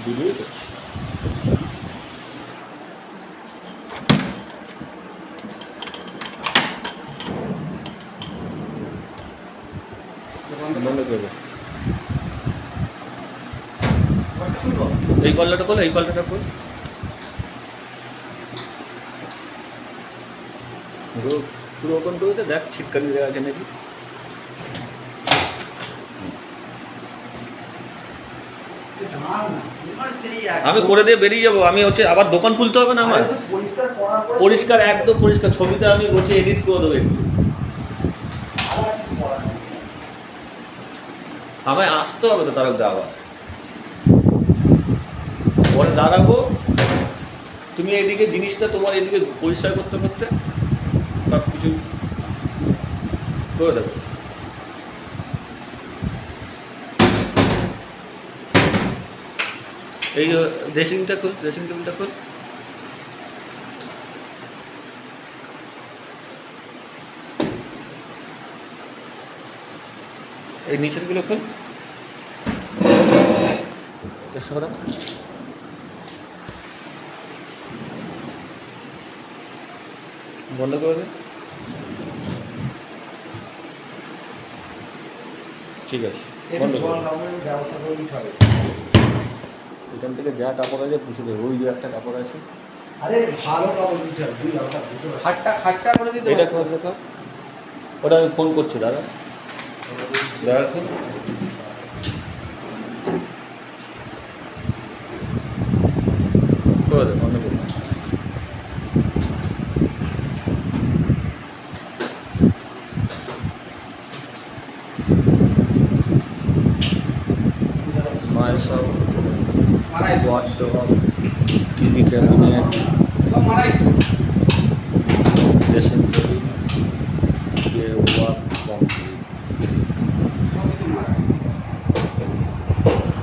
ভিডিওই করছি। বন্ধ করবে। এই পাল্লাটা খোল, এই পাল্লাটা খোল। পুরো ওপেন করে দে, দেখ ছিটকানি দেওয়া আছে নাকি। আমি করে দিয়ে বেরিয়ে যাবো। আমি হচ্ছে আবার দোকান খুলতে হবে না আমার। পরিষ্কার, একদম পরিষ্কার। ছবিটা আমি হচ্ছে এডিট করে দেবো একটু। আমায় আসতে হবে তো তারক দা, আবার পরে দাঁড়াবো। তুমি এদিকে জিনিসটা তোমার এদিকে পরিষ্কার করতে করতে সব কিছু করে দেবে। এই ড্রেসিংটা খোল, ড্রেসিং টেবিলটা খোল। এই নিচেরগুলো খোল। সরা বন্ধ করে দে। ঠিক আছে, ব্যবস্থা করে দিতে হবে। এখান থেকে যা কাপড় আছে পুষে দেবে। ওই যে একটা কাপড় আছে, আরে ভালো কাপড় দিতে হবে, দুই লাখ টাকা খাটটা করে দিতে এটা কর দেখো। ওটা আমি ফোন করছি, দাদা দাদা খোল। করে দে, বন্ধ করে দে। মায়ের সব মারাই ওয়ার্ডরোব, টিভি ক্যাবিনেট, সব মারাই